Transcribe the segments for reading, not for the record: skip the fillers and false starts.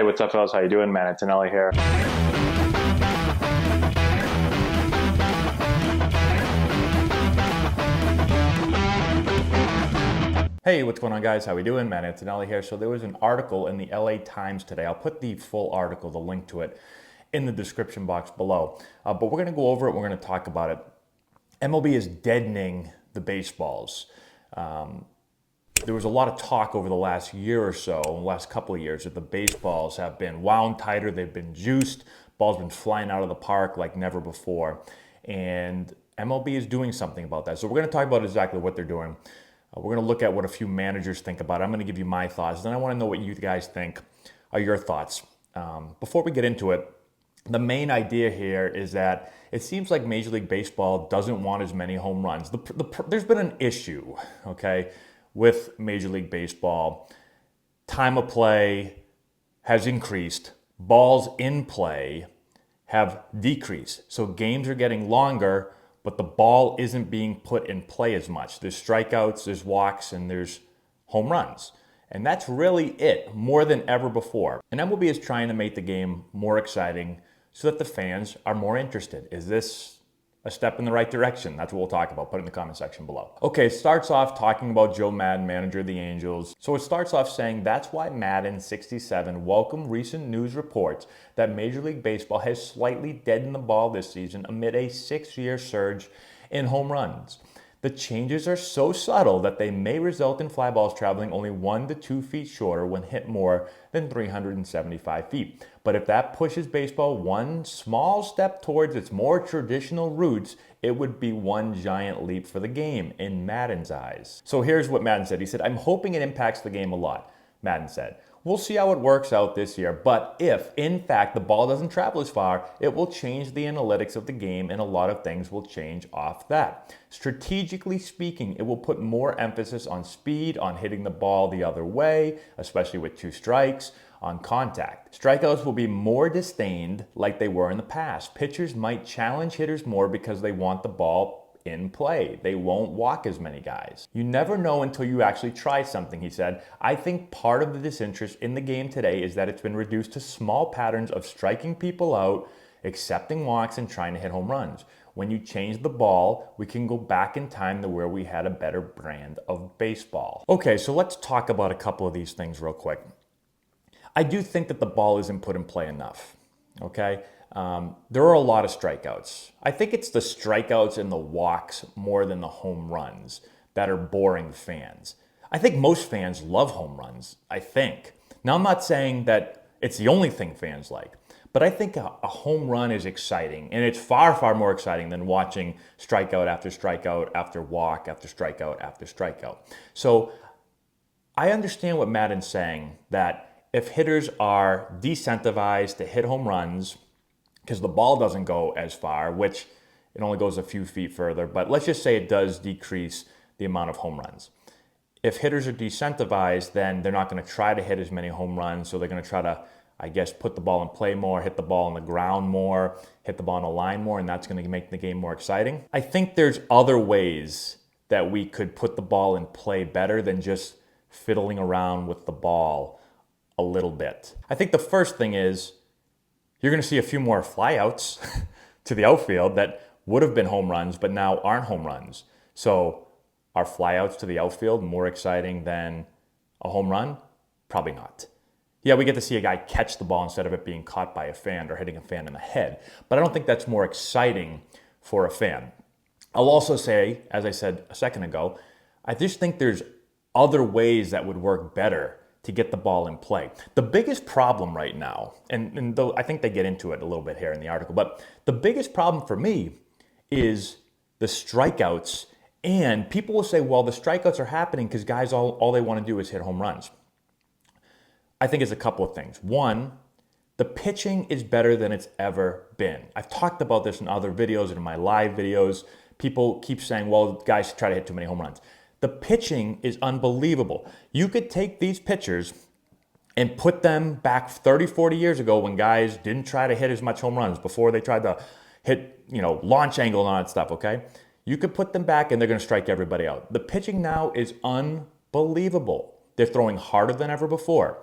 Hey, what's up, fellas? How you doing, man? Antonelli here. Hey, what's going on, guys? How we doing? Matt Antonelli here. So there was an article in the LA Times today. I'll put the full article, the link to it, in the description box below. But we're going to go over it. We're going to talk about it. MLB is deadening the baseballs. There was a lot of talk over the last year or so, the last couple of years, that the baseballs have been wound tighter, they've been juiced, balls been flying out of the park like never before. And MLB is doing something about that. So we're going to talk about exactly what they're doing. We're going to look at what a few managers think about it. I'm going to give you my thoughts. Then I want to know what you guys think are your thoughts. Before we get into it, the main idea here is that it seems like Major League Baseball doesn't want as many home runs. There's been an issue, okay, with Major League Baseball. Time of play has increased. Balls in play have decreased. So games are getting longer, but the ball isn't being put in play as much. There's strikeouts, there's walks, and there's home runs. And that's really it, more than ever before. And MLB is trying to make the game more exciting so that the fans are more interested. Is this a step in the right direction? That's what we'll talk about. Put it in the comment section below. Okay, starts off talking about Joe Madden, manager of the Angels. So it starts off saying, that's why Madden 67 welcomed recent news reports that Major League Baseball has slightly deadened the ball this season amid a 6-year surge in home runs. The changes are so subtle that they may result in fly balls traveling only 1 to 2 feet shorter when hit more than 375 feet. But if that pushes baseball one small step towards its more traditional roots, it would be one giant leap for the game, in Madden's eyes. So here's what Madden said. He said, "I'm hoping it impacts the game a lot," Madden said. "We'll see how it works out this year, but if, in fact, the ball doesn't travel as far, it will change the analytics of the game and a lot of things will change off that. Strategically speaking, it will put more emphasis on speed, on hitting the ball the other way, especially with 2 strikes, on contact. Strikeouts will be more disdained like they were in the past. Pitchers might challenge hitters more because they want the ball in play. They won't walk as many guys. You never know until you actually try something," he said. "I think part of the disinterest in the game today is that it's been reduced to small patterns of striking people out, accepting walks, and trying to hit home runs. When you change the ball, we can go back in time to where we had a better brand of baseball." Okay, so let's talk about a couple of these things real quick. I do think that the ball isn't put in play enough, okay? There are a lot of strikeouts. I think it's the strikeouts and the walks more than the home runs that are boring fans. I think most fans love home runs, I think. Now, I'm not saying that it's the only thing fans like, but I think a home run is exciting, and it's far, far more exciting than watching strikeout after strikeout after walk after strikeout after strikeout. So I understand what Madden's saying, that if hitters are decentivized to hit home runs, because the ball doesn't go as far, which it only goes a few feet further, but let's just say it does decrease the amount of home runs. If hitters are decentivized, then they're not going to try to hit as many home runs, so they're going to try to, I guess, put the ball in play more, hit the ball on the ground more, hit the ball on the line more, and that's going to make the game more exciting. I think there's other ways that we could put the ball in play better than just fiddling around with the ball a little bit. I think the first thing is you're going to see a few more flyouts to the outfield that would have been home runs, but now aren't home runs. So are flyouts to the outfield more exciting than a home run? Probably not. Yeah, we get to see a guy catch the ball instead of it being caught by a fan or hitting a fan in the head, but I don't think that's more exciting for a fan. I'll also say, as I said a second ago, I just think there's other ways that would work better to get the ball in play. The biggest problem right now, and though I think they get into it a little bit here in the article, but the biggest problem for me is the strikeouts. And people will say, well, the strikeouts are happening because guys, all they want to do is hit home runs. I think it's a couple of things. One, the pitching is better than it's ever been. I've talked about this in other videos and in my live videos. People keep saying, well, guys try to hit too many home runs. The pitching is unbelievable. You could take these pitchers and put them back 30, 40 years ago when guys didn't try to hit as much home runs, before they tried to hit, launch angle and all that stuff, okay? You could put them back and they're going to strike everybody out. The pitching now is unbelievable. They're throwing harder than ever before.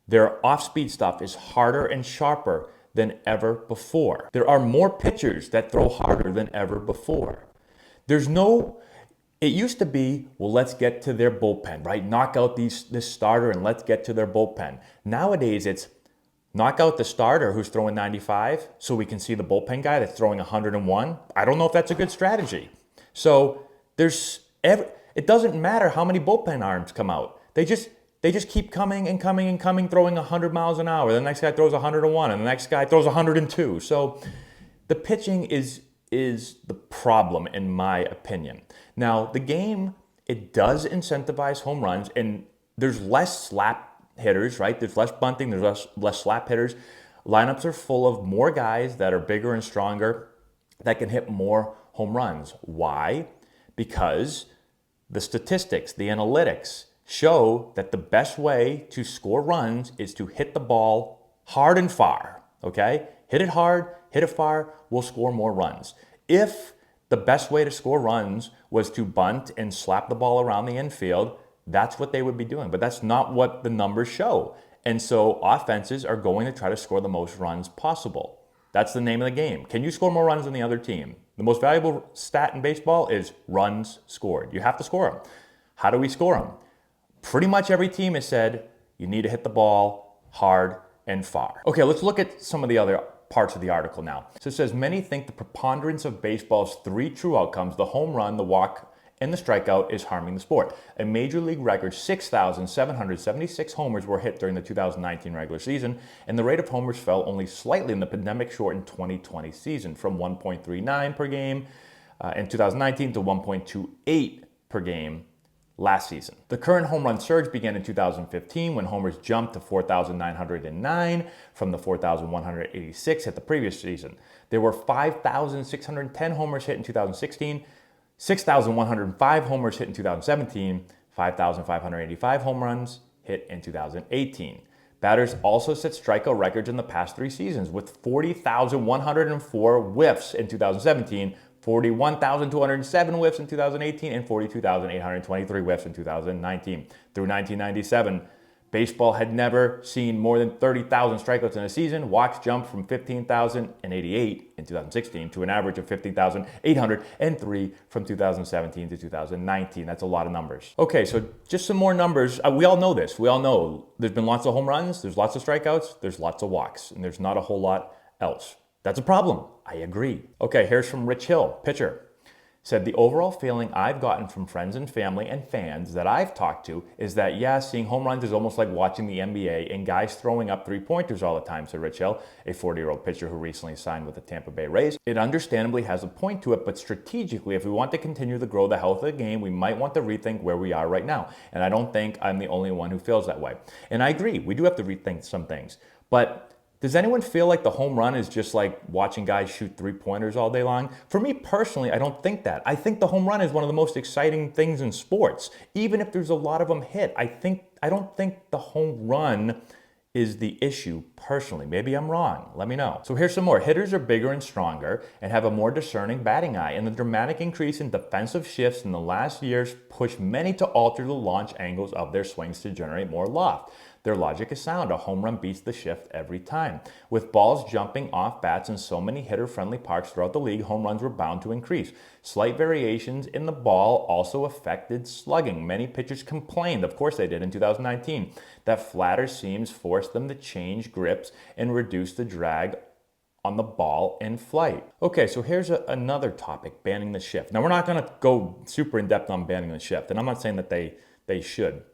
Their off-speed stuff is harder and sharper than ever before. There are more pitchers that throw harder than ever before. It used to be, well, let's get to their bullpen, right? Knock out this starter and let's get to their bullpen. Nowadays, it's knock out the starter who's throwing 95 so we can see the bullpen guy that's throwing 101. I don't know if that's a good strategy. So it doesn't matter how many bullpen arms come out. They just keep coming and coming and coming, throwing 100 miles an hour. The next guy throws 101 and the next guy throws 102. So the pitching is the problem in my opinion. Now, the game, it does incentivize home runs, and there's less slap hitters, right? There's less bunting, there's less slap hitters. Lineups are full of more guys that are bigger and stronger that can hit more home runs. Why? Because the statistics, the analytics show that the best way to score runs is to hit the ball hard and far, okay? Hit it hard, hit it far, we'll score more runs. If the best way to score runs was to bunt and slap the ball around the infield, that's what they would be doing. But that's not what the numbers show. And so offenses are going to try to score the most runs possible. That's the name of the game. Can you score more runs than the other team? The most valuable stat in baseball is runs scored. You have to score them. How do we score them? Pretty much every team has said you need to hit the ball hard and far. Okay, let's look at some of the other parts of the article now. So it says, many think the preponderance of baseball's three true outcomes, the home run, the walk, and the strikeout, is harming the sport. A major league record 6,776 homers were hit during the 2019 regular season, and the rate of homers fell only slightly in the pandemic-shortened 2020 season, from 1.39 per game in 2019 to 1.28 per game last season. The current home run surge began in 2015 when homers jumped to 4,909 from the 4,186 at the previous season. There were 5,610 homers hit in 2016, 6,105 homers hit in 2017, 5,585 home runs hit in 2018. Batters also set strikeout records in the past three seasons with 40,104 whiffs in 2017, 41,207 whiffs in 2018, and 42,823 whiffs in 2019. Through 1997, baseball had never seen more than 30,000 strikeouts in a season. Walks jumped from 15,088 in 2016 to an average of 15,803 from 2017 to 2019. That's a lot of numbers. Okay, so just some more numbers. We all know this. We all know there's been lots of home runs, there's lots of strikeouts, there's lots of walks, and there's not a whole lot else. That's a problem. I agree. Okay, here's from Rich Hill, pitcher. Said, the overall feeling I've gotten from friends and family and fans that I've talked to is that, yeah, seeing home runs is almost like watching the NBA and guys throwing up three-pointers all the time, said Rich Hill, a 40-year-old pitcher who recently signed with the Tampa Bay Rays. It understandably has a point to it, but strategically, if we want to continue to grow the health of the game, we might want to rethink where we are right now. And I don't think I'm the only one who feels that way. And I agree, we do have to rethink some things. But does anyone feel like the home run is just like watching guys shoot three-pointers all day long? For me personally, I don't think that. I think the home run is one of the most exciting things in sports. Even if there's a lot of them hit, I don't think the home run is the issue personally. Maybe I'm wrong. Let me know. So here's some more. Hitters are bigger and stronger and have a more discerning batting eye, and the dramatic increase in defensive shifts in the last years pushed many to alter the launch angles of their swings to generate more loft. Their logic is sound. A home run beats the shift every time. With balls jumping off bats in so many hitter-friendly parks throughout the league, home runs were bound to increase. Slight variations in the ball also affected slugging. Many pitchers complained, of course they did in 2019, that flatter seams forced them to change grips and reduce the drag on the ball in flight. Okay, so here's another topic, banning the shift. Now, we're not going to go super in-depth on banning the shift, and I'm not saying that they should.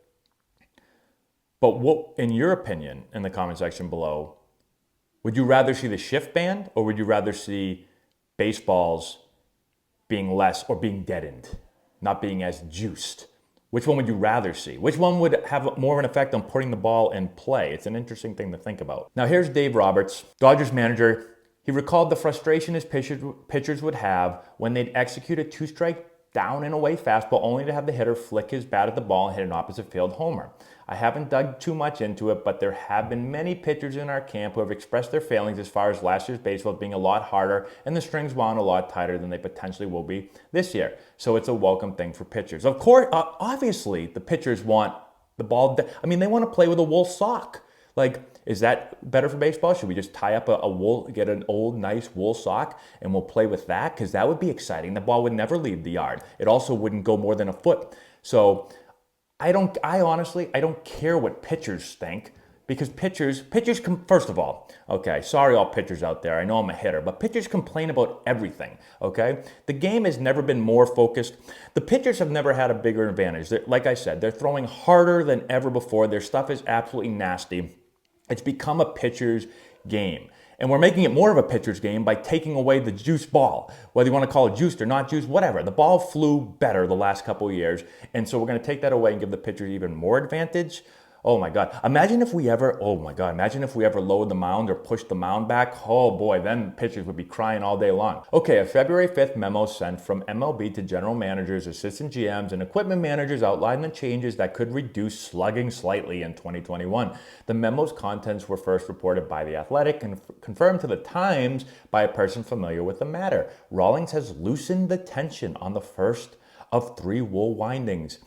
But what, in your opinion, in the comment section below, would you rather see the shift banned, or would you rather see baseballs being less or being deadened, not being as juiced? Which one would you rather see? Which one would have more of an effect on putting the ball in play? It's an interesting thing to think about. Now here's Dave Roberts, Dodgers manager. He recalled the frustration his pitchers would have when they'd execute a two-strike down and away fastball only to have the hitter flick his bat at the ball and hit an opposite field homer. I haven't dug too much into it, but there have been many pitchers in our camp who have expressed their failings as far as last year's baseball being a lot harder and the strings wound a lot tighter than they potentially will be this year. So it's a welcome thing for pitchers. Of course, obviously, the pitchers want the ball. They want to play with a wool sock. Like, is that better for baseball? Should we just tie up a wool, get an old nice wool sock and we'll play with that? Because that would be exciting. The ball would never leave the yard. It also wouldn't go more than a foot. So I honestly don't care what pitchers think, because pitchers first of all, okay, sorry all pitchers out there, I know I'm a hitter, but pitchers complain about everything, okay? The game has never been more focused. The pitchers have never had a bigger advantage. Like I said, they're throwing harder than ever before. Their stuff is absolutely nasty. It's become a pitcher's game. And we're making it more of a pitcher's game by taking away the juice ball. Whether you want to call it juiced or not juiced, whatever. The ball flew better the last couple of years. And so we're going to take that away and give the pitchers even more advantage. Oh my God. Imagine if we ever lowered the mound or pushed the mound back. Oh boy, then pitchers would be crying all day long. Okay, a February 5th memo sent from MLB to general managers, assistant GMs, and equipment managers outlined the changes that could reduce slugging slightly in 2021. The memo's contents were first reported by The Athletic and confirmed to the Times by a person familiar with the matter. Rawlings has loosened the tension on the first of 3 wool windings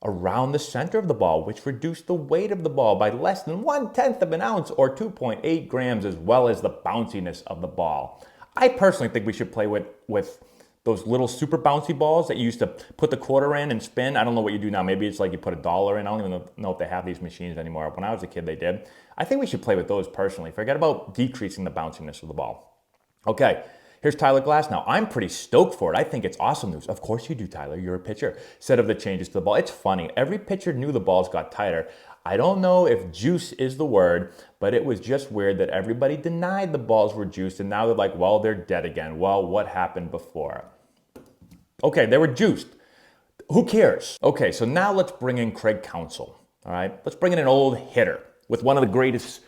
around the center of the ball, which reduced the weight of the ball by less than 1/10 of an ounce or 2.8 grams, as well as the bounciness of the ball. I personally think we should play with those little super bouncy balls that you used to put the quarter in and spin. I don't know what you do now. Maybe it's like you put $1 in. I don't even know if they have these machines anymore. When I was a kid, they did. I think we should play with those personally. Forget about decreasing the bounciness of the ball. Okay. Here's Tyler Glass now. I'm pretty stoked for it. I think it's awesome news. Of course you do, Tyler. You're a pitcher. Said of the changes to the ball. It's funny. Every pitcher knew the balls got tighter. I don't know if juice is the word, but it was just weird that everybody denied the balls were juiced, and now they're like, well, they're dead again. Well, what happened before? Okay, they were juiced. Who cares? Okay, so now let's bring in Craig Counsell. All right, let's bring in an old hitter with one of the greatest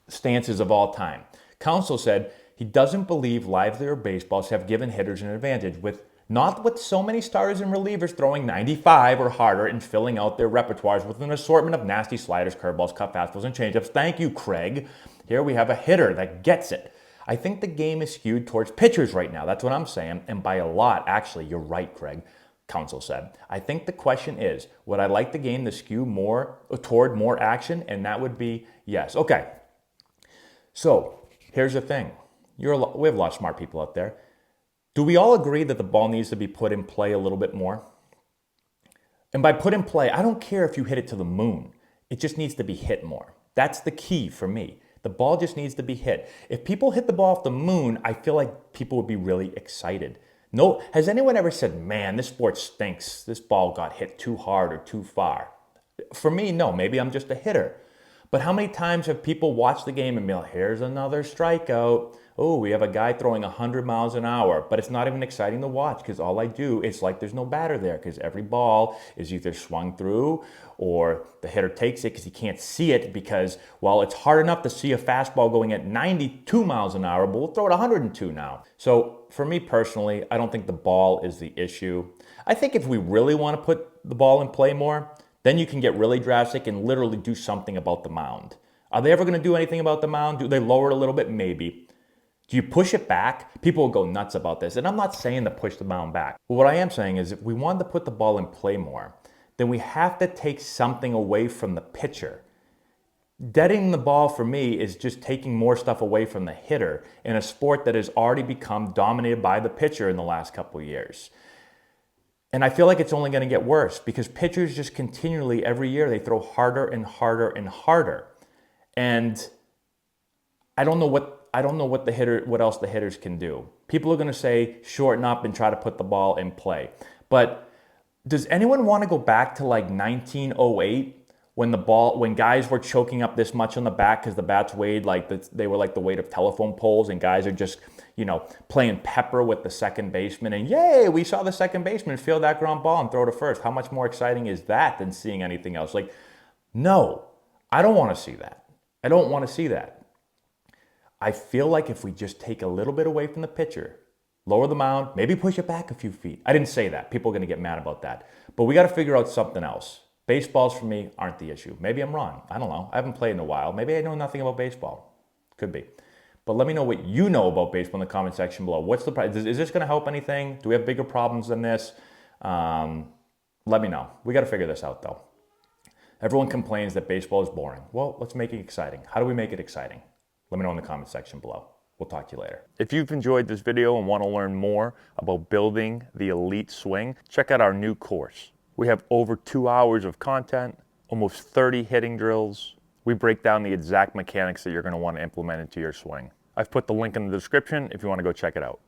stances of all time. Counsell said he doesn't believe livelier baseballs have given hitters an advantage, not with so many starters and relievers throwing 95 or harder and filling out their repertoires with an assortment of nasty sliders, curveballs, cut fastballs, and changeups. Thank you, Craig. Here we have a hitter that gets it. I think the game is skewed towards pitchers right now. That's what I'm saying, and by a lot. Actually, you're right, Craig. Counsell said. I think the question is, would I like the game to skew more toward more action? And that would be yes. Okay. So here's the thing. We have a lot of smart people out there. Do we all agree that the ball needs to be put in play a little bit more? And by put in play, I don't care if you hit it to the moon. It just needs to be hit more. That's the key for me. The ball just needs to be hit. If people hit the ball off the moon, I feel like people would be really excited. No, has anyone ever said, man, this sport stinks. This ball got hit too hard or too far? For me, no. Maybe I'm just a hitter. But how many times have people watched the game and been like, here's another strikeout. Oh, we have a guy throwing 100 miles an hour, but it's not even exciting to watch because all I do, it's like there's no batter there because every ball is either swung through or the hitter takes it because he can't see it because, well, it's hard enough to see a fastball going at 92 miles an hour, but we'll throw it 102 now. So for me personally, I don't think the ball is the issue. I think if we really want to put the ball in play more, then you can get really drastic and literally do something about the mound. Are they ever going to do anything about the mound? Do they lower it a little bit? Maybe. Do you push it back? People will go nuts about this. And I'm not saying to push the mound back. But what I am saying is if we want to put the ball in play more, then we have to take something away from the pitcher. Deading the ball for me is just taking more stuff away from the hitter in a sport that has already become dominated by the pitcher in the last couple of years. And I feel like it's only going to get worse because pitchers just continually, every year, they throw harder and harder and harder. And I don't know what else the hitters can do. People are going to say shorten up and try to put the ball in play. But does anyone want to go back to like 1908 when guys were choking up this much on the bat because the bats weighed they were like the weight of telephone poles and guys are just, playing pepper with the second baseman and yay, we saw the second baseman field that ground ball and throw to first. How much more exciting is that than seeing anything else? No, I don't want to see that. I don't want to see that. I feel like if we just take a little bit away from the pitcher, lower the mound, maybe push it back a few feet. I didn't say that. People are going to get mad about that. But we got to figure out something else. Baseballs for me aren't the issue. Maybe I'm wrong. I don't know. I haven't played in a while. Maybe I know nothing about baseball. Could be. But let me know what you know about baseball in the comment section below. What's the price? Is this going to help anything? Do we have bigger problems than this? Let me know. We got to figure this out though. Everyone complains that baseball is boring. Well, let's make it exciting. How do we make it exciting? Let me know in the comment section below. We'll talk to you later. If you've enjoyed this video and want to learn more about building the elite swing, check out our new course. We have over 2 hours of content, almost 30 hitting drills. We break down the exact mechanics that you're going to want to implement into your swing. I've put the link in the description if you want to go check it out.